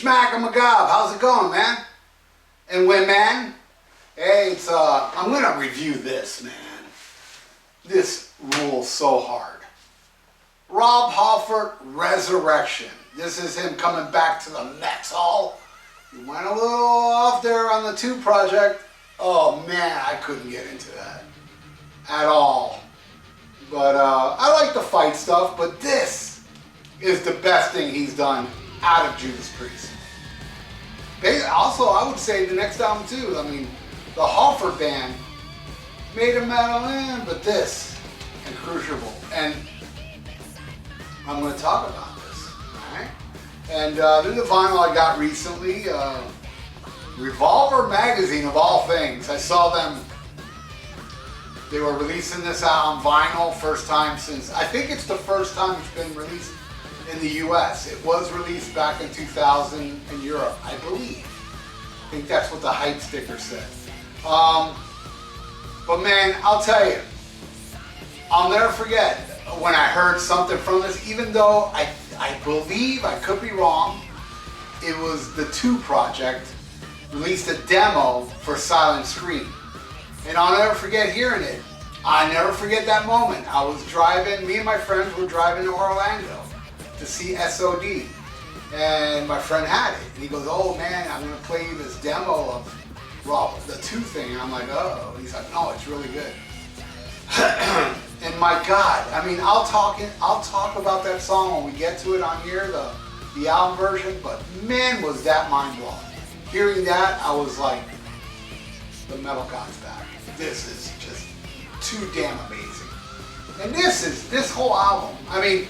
SHMACKEMAGOB, how's it going, man? And women, hey, I'm gonna review this, man. This rules so hard. Rob Halford, Resurrection. This is him coming back to the metal. He went a little off there on the 2 project. Oh man, I couldn't get into that at all. But I like the fight stuff, but this is the best thing he's done out of Judas Priest. Also, I would say the next album too. I mean, the Halford band made a metal in, but this and Crucible, and I'm going to talk about this. All right, and this is a vinyl I got recently. Revolver magazine of all things. I saw them. They were releasing this out on vinyl, first time since, I think it's the first time it's been released in the US. It was released back in 2000 in Europe, I believe. I think that's what the hype sticker said. But man, I'll tell you, I'll never forget when I heard something from this, even though I believe, I could be wrong, it was the 2 project, released a demo for Silent Scream. And I'll never forget hearing it. I never forget that moment. I was driving, me and my friends were driving to Orlando to see SOD. And my friend had it. And he goes, oh man, I'm gonna play you this demo of Rob, the 2 thing. And I'm like, oh. He's like, no, it's really good. And my God, I mean, I'll talk about that song when we get to it on here, the album version, but man, was that mind blowing. Hearing that, I was like, the metal god's back. This is just too damn amazing. And this whole album, I mean,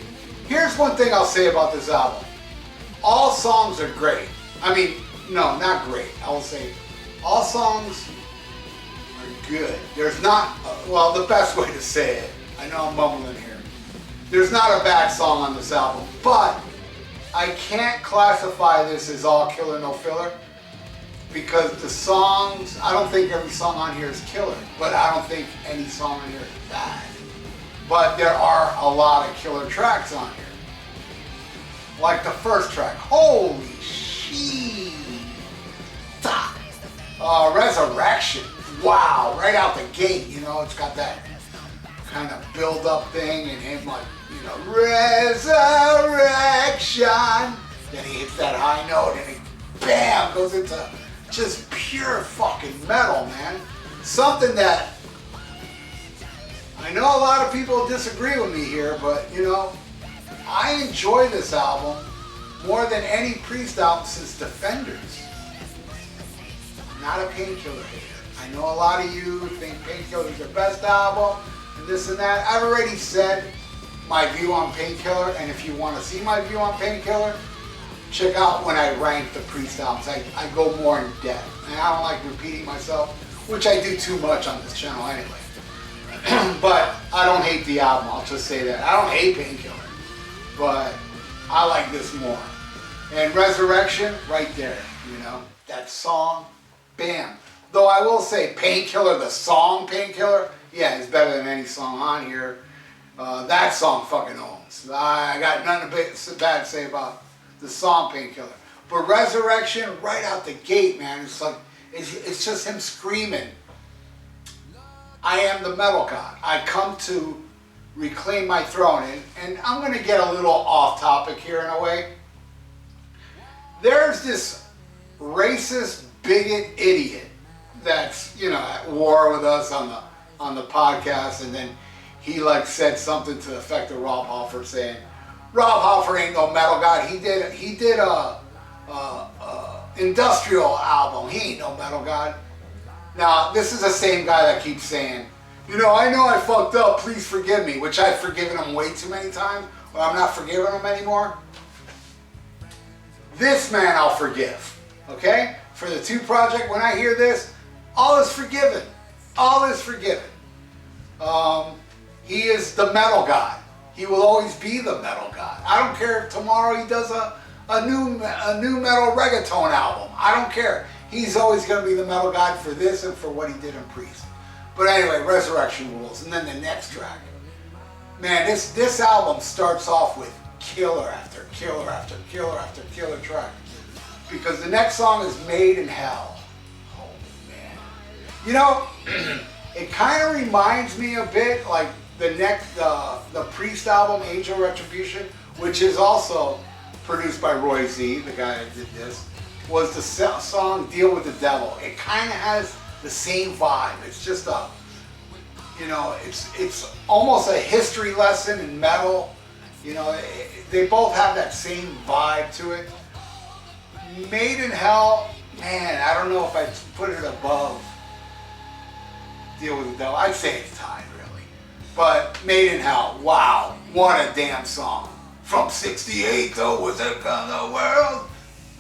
here's one thing I'll say about this album. All songs are great. I mean, no, not great. I will say all songs are good. There's not, well, the best way to say it, I know I'm mumbling here. There's not a bad song on this album, but I can't classify this as all killer, no filler, because the songs, I don't think every song on here is killer, but I don't think any song on here is bad. But there are a lot of killer tracks on here. Like the first track, holy shit. Resurrection, wow, right out the gate, you know, it's got that kind of build-up thing and him like, you know, resurrection. Then he hits that high note and he, bam, goes into just pure fucking metal, man. Something that, I know a lot of people disagree with me here, but you know, I enjoy this album more than any Priest album since Defenders. I'm not a Painkiller hater. I know a lot of you think Painkiller's their best album, and this and that. I've already said my view on Painkiller, and if you want to see my view on Painkiller, check out when I rank the Priest albums. I go more in depth, and I don't like repeating myself, which I do too much on this channel anyway. But I don't hate the album, I'll just say that. I don't hate Painkiller, but I like this more. And Resurrection, right there, you know, that song, bam. Though I will say Painkiller, the song Painkiller, yeah, it's better than any song on here. That song fucking owns. I got nothing bad to say about the song Painkiller. But Resurrection, right out the gate, man, it's like, it's just him screaming, I am the metal god. I come to reclaim my throne. And I'm going to get a little off topic here in a way. There's this racist, bigot idiot that's, you know, at war with us on the podcast, and then he like said something to the effect of Rob Halford saying, Rob Halford ain't no metal god. He did a industrial album. He ain't no metal god. Now, this is the same guy that keeps saying, you know I fucked up, please forgive me, which I've forgiven him way too many times, but I'm not forgiving him anymore. This man I'll forgive, okay? For the 2 project, when I hear this, all is forgiven. All is forgiven. He is the metal god. He will always be the metal god. I don't care if tomorrow he does a new metal reggaeton album. I don't care. He's always going to be the metal god for this and for what he did in Priest. But anyway, Resurrection rules. And then the next track. Man, this album starts off with killer after killer after killer after killer track. because the next song is Made in Hell. Oh man. You know, it kind of reminds me a bit like the Priest album, Angel Retribution, which is also produced by Roy Z, the guy that did this, was the song Deal with the Devil. It kind of has the same vibe. It's just a, you know, it's almost a history lesson in metal. You know, they both have that same vibe to it. Made in Hell, man, I don't know if I'd put it above Deal with the Devil. I'd say it's tied, really. But Made in Hell, wow, what a damn song. From 68 to Was It Gonna World?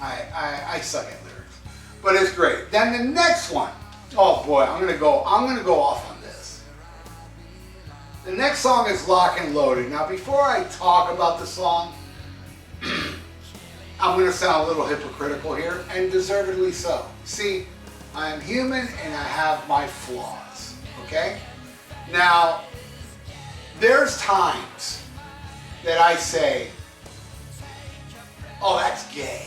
I suck at lyrics, but it's great. Then the next one, oh boy, I'm gonna go off on this. The next song is Lock and Loaded. Now before I talk about the song, I'm gonna sound a little hypocritical here, and deservedly so. See, I am human and I have my flaws, okay? Now, there's times that I say, oh, that's gay.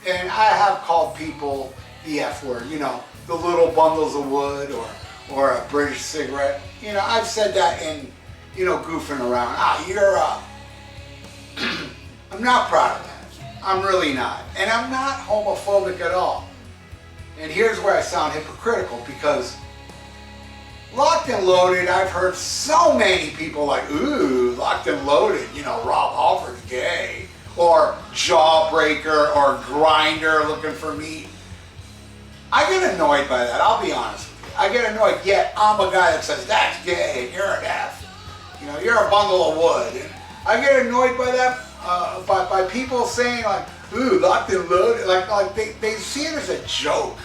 And I have called people the F word, you know, the little bundles of wood or a British cigarette. You know, I've said that in, you know, goofing around. I'm not proud of that. I'm really not. And I'm not homophobic at all. And here's where I sound hypocritical, because Locked and Loaded, I've heard so many people like, ooh, Locked and Loaded, you know, Rob Halford's gay. Or Jawbreaker, or Grinder looking for meat. I get annoyed by that, I'll be honest with you. I get annoyed, yet I'm a guy that says, that's gay, and you're an F. You know, you're a bundle of wood. And I get annoyed by that, by people saying like, ooh, Locked and Loaded, like they see it as a joke.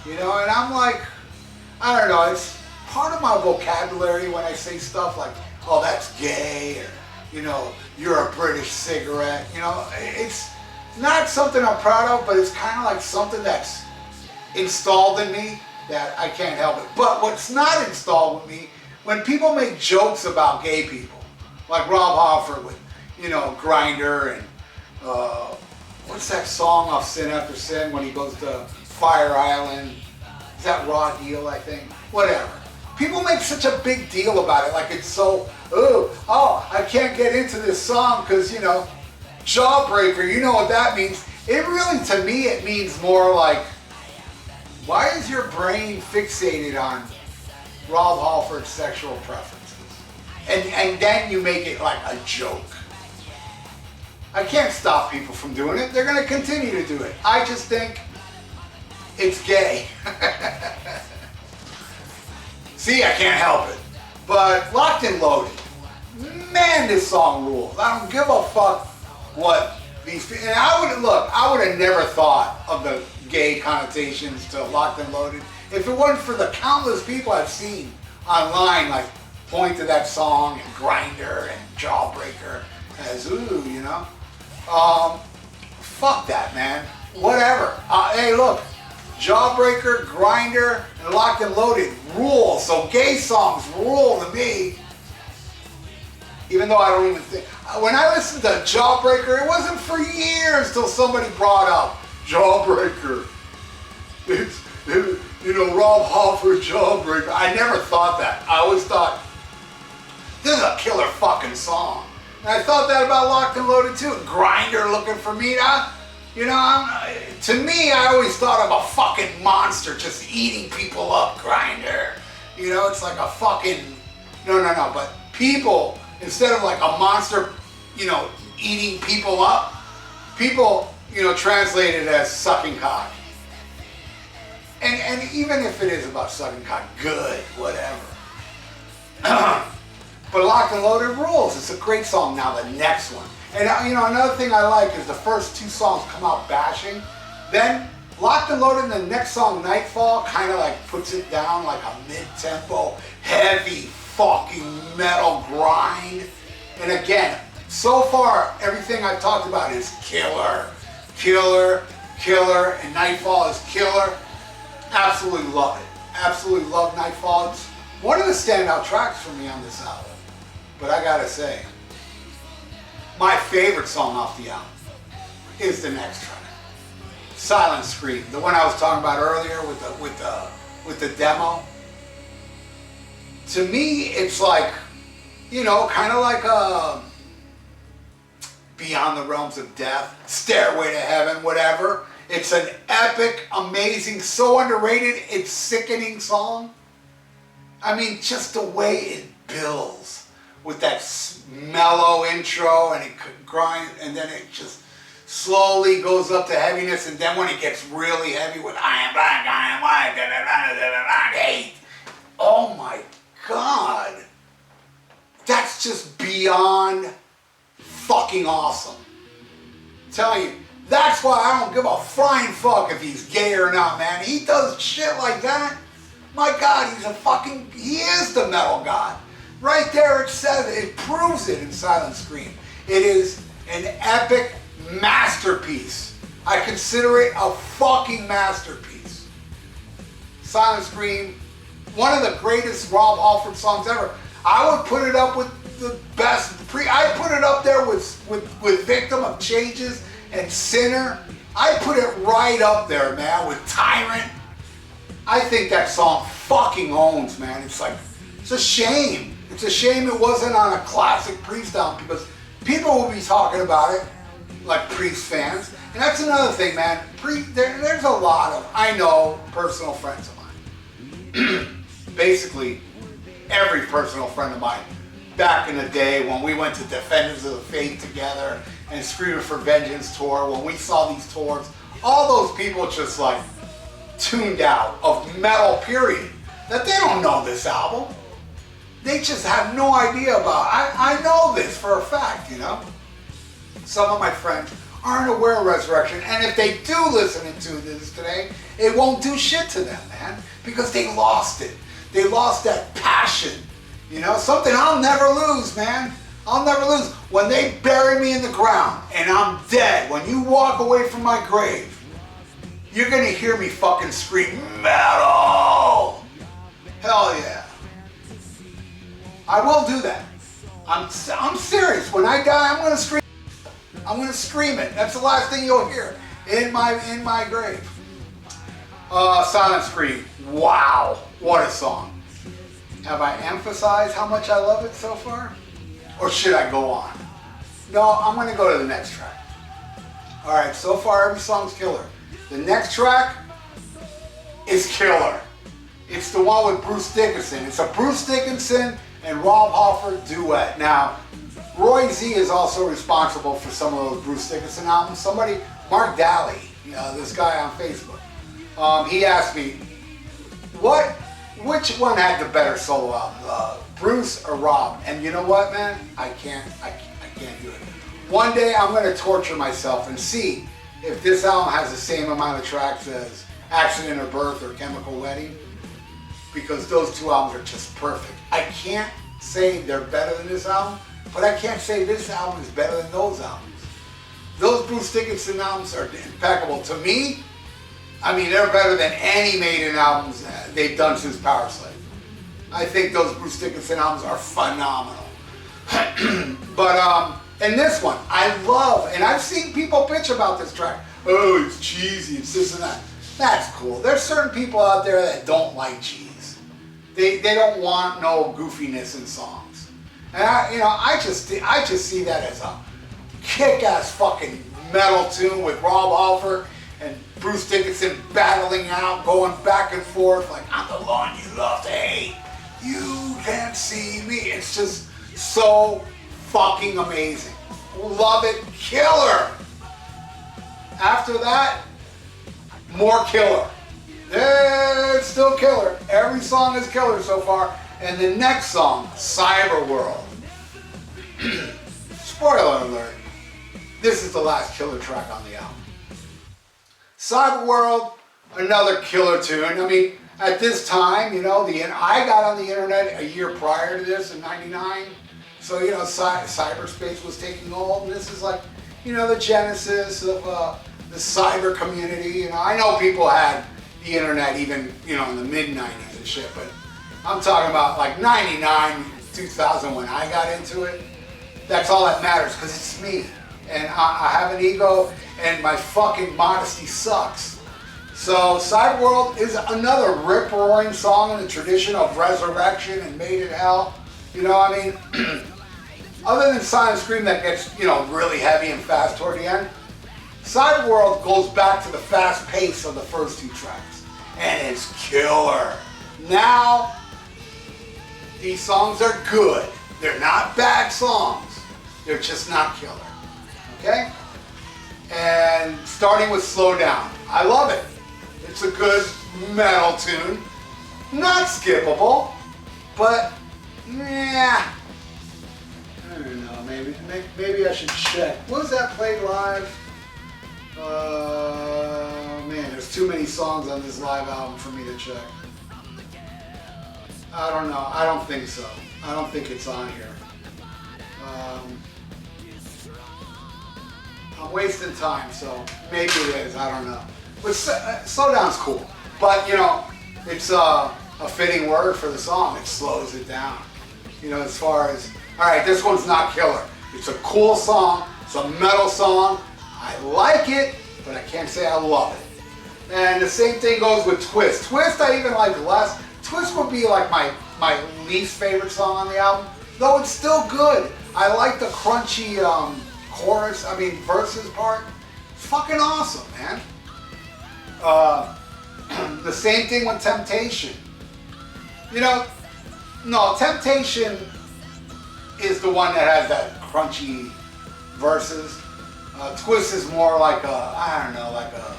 You know, and I'm like, I don't know, it's part of my vocabulary when I say stuff like, oh, that's gay, or, you know, you're a British cigarette. You know, it's not something I'm proud of, but it's kind of like something that's installed in me that I can't help it. But what's not installed with me, when people make jokes about gay people, like Rob Halford with, you know, Grinder, and what's that song off Sin After Sin when he goes to Fire Island? Is that Raw Deal, I think? Whatever. People make such a big deal about it, like it's so, oh, I can't get into this song because, you know, Jawbreaker, you know what that means. It really, to me, it means more like, why is your brain fixated on Rob Halford's sexual preferences? And then you make it like a joke. I can't stop people from doing it. They're going to continue to do it. I just think it's gay. See, I can't help it. But Locked and Loaded, man, this song rules. I don't give a fuck what these people, and I would have never thought of the gay connotations to Locked and Loaded if it wasn't for the countless people I've seen online, like, point to that song and Grinder and Jawbreaker as, ooh, you know. Fuck that, man. Whatever. Hey, look. Jawbreaker, Grinder, and Locked and Loaded rule. So gay songs rule to me. Even though I don't even think. When I listened to Jawbreaker, it wasn't for years till somebody brought up Jawbreaker. It's, you know, Rob Halford, Jawbreaker. I never thought that. I always thought, this is a killer fucking song. And I thought that about Locked and Loaded too. Grinder looking for meat. You know, to me, I always thought of a fucking monster just eating people up, Grinder. You know, it's like a fucking, no, but people, instead of like a monster, you know, eating people up, people, you know, translate it as sucking cock. And even if it is about sucking cock, good, whatever. But Locked and Loaded rules. It's a great song. Now the next one. And you know, another thing I like is the first two songs come out bashing. Then Locked and Loaded, the next song, Nightfall, kind of like puts it down like a mid-tempo, heavy fucking metal grind. And again, so far, everything I've talked about is killer, killer, killer, and Nightfall is killer. Absolutely love it. Absolutely love Nightfall. It's one of the standout tracks for me on this album. But I gotta say, my favorite song off the album is the next track. Silent Scream, the one I was talking about earlier with the demo. To me, it's like, you know, kind of like a Beyond the Realms of Death, Stairway to Heaven, whatever. It's an epic, amazing, so underrated, it's sickening song. I mean, just the way it builds with that mellow intro and it grinds, and then it just slowly goes up to heaviness, and then when it gets really heavy with I am black, I am white, hate. Oh my God. That's just beyond fucking awesome. I'm telling you, that's why I don't give a flying fuck if he's gay or not, man. He does shit like that. My God, he is the metal god. Right there it says it, it proves it in Silent Scream. It is an epic masterpiece. I consider it a fucking masterpiece. Silent Scream, one of the greatest Rob Halford songs ever. I would put it up with the best. I put it up there with Victim of Changes and Sinner. I put it right up there, man, with Tyrant. I think that song fucking owns, man. It's like, it's a shame. It's a shame it wasn't on a classic Priest album, because people will be talking about it, like Priest fans. And that's another thing, man. There's a lot of, I know, personal friends of mine. Basically, every personal friend of mine back in the day when we went to Defenders of the Faith together and Screaming for Vengeance tour, when we saw these tours, all those people just like tuned out of metal, period. That they don't know this album. They just have no idea about it. I know this for a fact, you know. Some of my friends aren't aware of Resurrection, and if they do listen to this today, it won't do shit to them, man, because they lost it. They lost that passion, you know, something I'll never lose, man. I'll never lose. When they bury me in the ground and I'm dead, when you walk away from my grave, you're gonna hear me fucking scream, metal! Hell yeah. I will do that. I'm serious. When I die, I'm gonna scream. I'm gonna scream it. That's the last thing you'll hear in my grave. Silent Scream. Wow, what a song. Have I emphasized how much I love it so far? Or should I go on? No, I'm gonna go to the next track. All right, so far every song's killer. The next track is killer. It's the one with Bruce Dickinson. It's a Bruce Dickinson and Rob Halford duet. Now, Roy Z is also responsible for some of those Bruce Dickinson albums. Somebody, Mark Daly, you know, this guy on Facebook, he asked me, which one had the better solo album, Bruce or Rob? And you know what, man? I can't do it. One day I'm gonna torture myself and see if this album has the same amount of tracks as Accident of Birth or Chemical Wedding, because those two albums are just perfect. I can't say they're better than this album, but I can't say this album is better than those albums. Those Bruce Dickinson albums are impeccable. To me, I mean, they're better than any Maiden albums they've done since Power Slave. I think those Bruce Dickinson albums are phenomenal. But, and this one, I love, and I've seen people bitch about this track. Oh, it's cheesy, it's this and that. That's cool. There's certain people out there that don't like cheese. They don't want no goofiness in songs. And I just see that as a kick-ass fucking metal tune with Rob Halford and Bruce Dickinson battling out, going back and forth like, I'm the one you love to hate. You can't see me. It's just so fucking amazing. Love it. Killer. After that, more killer. It's still killer. Every song is killer so far. And the next song, Cyber World. Spoiler alert. This is the last killer track on the album. Cyber World, another killer tune. I mean, at this time, you know, I got on the internet a year prior to this in '99. So, you know, cyberspace was taking hold. And this is like, you know, the genesis of the cyber community. You know, I know people had the internet even, you know, in the mid-90s and shit, but I'm talking about like 99, 2000 when I got into it. That's all that matters, because it's me. and I have an ego, and my fucking modesty sucks. So Side World is another rip-roaring song in the tradition of Resurrection and Made in Hell. You know, I mean, other than Silent Scream that gets, you know, really heavy and fast toward the end, Side World goes back to the fast pace of the first two tracks, and it's killer. Now, these songs are good. They're not bad songs. They're just not killer. Okay? And starting with Slow Down. I love it. It's a good metal tune. Not skippable, but yeah. I don't know, maybe I should check. Was that played live? Man, there's too many songs on this live album for me to check. I don't know. I don't think so. I don't think it's on here. I'm wasting time, so maybe it is. I don't know. But Slow Down's cool. But, you know, it's a fitting word for the song. It slows it down. You know, as far as, all right, this one's not killer. It's a cool song. It's a metal song. I like it, but I can't say I love it. And the same thing goes with Twist. Twist I even like less. Twist would be like my least favorite song on the album, though it's still good. I like the crunchy chorus, verses part. It's fucking awesome, man. The same thing with Temptation. You know, no, Temptation is the one that has that crunchy verses. Twist is more like like a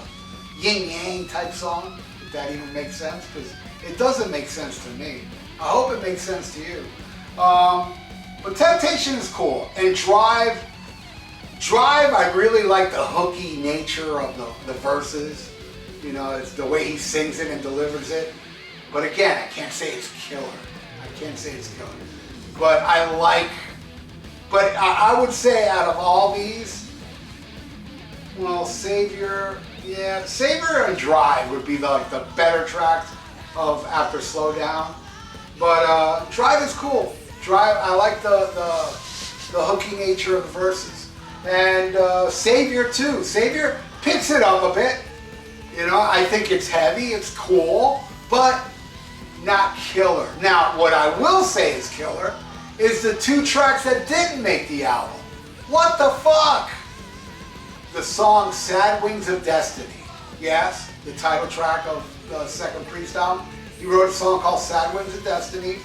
yin-yang type song, if that even makes sense, because it doesn't make sense to me. I hope it makes sense to you. But Temptation is cool. And Drive, I really like the hooky nature of the verses. You know, it's the way he sings it and delivers it. But again, I can't say it's killer. But I would say out of all these, well, Savior and Drive would be like the better tracks of after Slow Down. But Drive is cool. Drive, I like the hooky nature of the verses. And Savior too. Savior picks it up a bit. You know, I think it's heavy, it's cool, but not killer. Now, what I will say is killer is the two tracks that didn't make the album. What the fuck? The song Sad Wings of Destiny. Yes, the title track of the second Priest album. He wrote a song called Sad Wings of Destiny.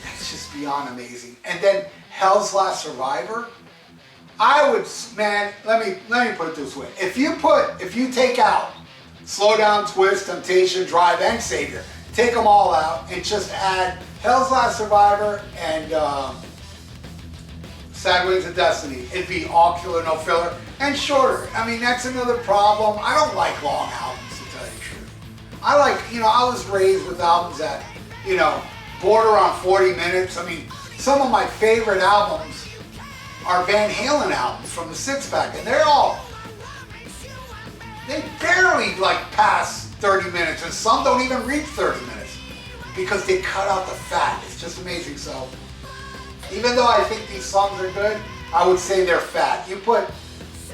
That's just beyond amazing. And then Hell's Last Survivor. I would, man, let me put it this way. If you take out Slow Down, Twist, Temptation, Drive, and Savior, take them all out and just add Hell's Last Survivor and Sad Wings of Destiny, it'd be all killer, no filler, and shorter. I mean, that's another problem. I don't like long albums, to tell you the truth. I like, I was raised with albums that, border on 40 minutes. I mean, some of my favorite albums are Van Halen albums from the Six Pack, and they barely pass 30 minutes, and some don't even reach 30 minutes because they cut out the fat. It's just amazing. So even though I think these songs are good, I would say they're fat. You put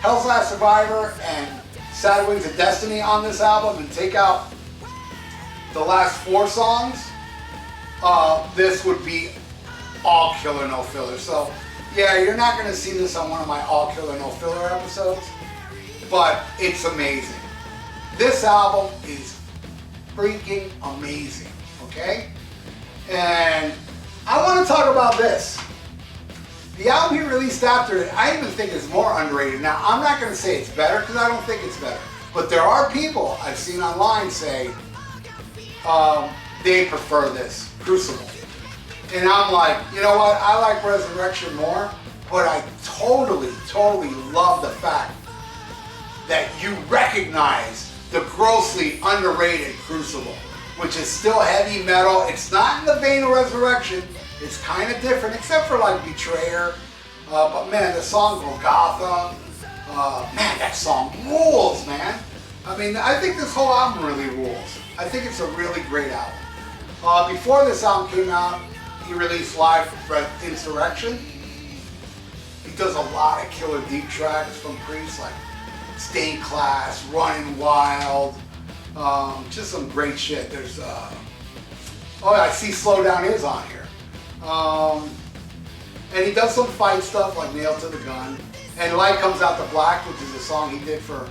Hell's Last Survivor and Sad Wings of Destiny on this album and take out the last 4 songs, this would be all killer, no filler. So yeah, you're not going to see this on one of my all killer, no filler episodes, but it's amazing. This album is freaking amazing, okay? And I want to talk about this. The album he released after it, I even think is more underrated. Now, I'm not going to say it's better because I don't think it's better. But there are people I've seen online say they prefer this, Crucible. And I'm like, you know what? I like Resurrection more, but I totally love the fact that you recognize the grossly underrated Crucible, which is still heavy metal. It's not in the vein of Resurrection. It's kind of different, except for like Betrayer. But man, the song Golgotha, man, that song rules, man. I mean, I think this whole album really rules. I think it's a really great album. Before this album came out, he released Live Insurrection. He does a lot of killer deep tracks from Priest, like Stained Class, Running Wild, just some great shit. There's, oh, I see Slow Down is on here. And he does some fight stuff like Nailed to the Gun. And Light Comes Out the Black, which is a song he did for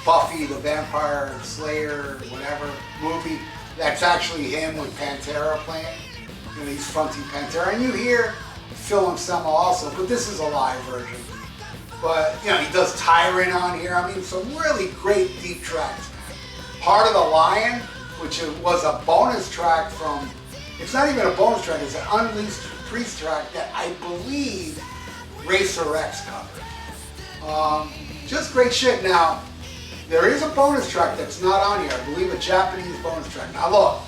Buffy the Vampire Slayer, whatever, movie. That's actually him with Pantera playing. And he's fronting Pantera. And you hear Phil Anselmo also, but this is a live version. But, you know, he does Tyrant on here. I mean, some really great deep tracks. Heart of the Lion, which was a bonus track from, it's not even a bonus track, it's an unreleased Priest track that I believe Racer X covered. Just great shit. Now, there is a bonus track that's not on here. I believe a Japanese bonus track. Now look,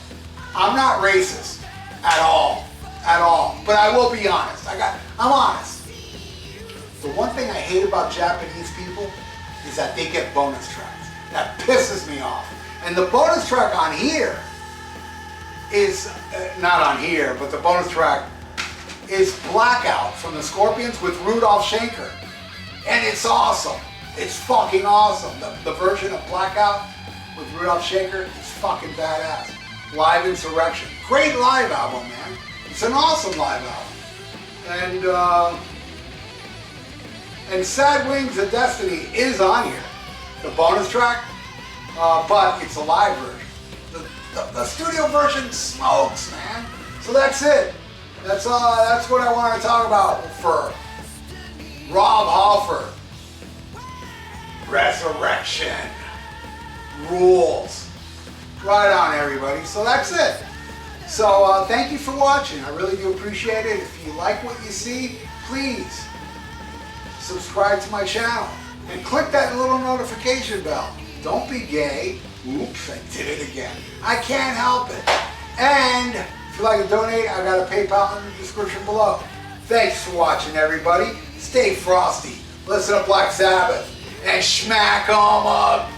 I'm not racist at all, but I will be honest. I'm honest. The one thing I hate about Japanese people is that they get bonus tracks. That pisses me off. And the bonus track on here is, not on here, but the bonus track is Blackout from the Scorpions with Rudolph Schenker. And it's awesome. It's fucking awesome. The version of Blackout with Rudolph Schenker is fucking badass. Live Insurrection. Great live album, man. It's an awesome live album. And Sad Wings of Destiny is on here. The bonus track, but it's a live version. The studio version smokes, man. So that's it. That's what I want to talk about for Rob Halford. Resurrection. Rules. Right on, everybody. So that's it. So thank you for watching. I really do appreciate it. If you like what you see, please subscribe to my channel and click that little notification bell. Don't be gay. Oops, I did it again. I can't help it. And if you'd like to donate, I got a PayPal in the description below. Thanks for watching, everybody. Stay frosty. Listen to Black Sabbath and SHMACKEMAGOB.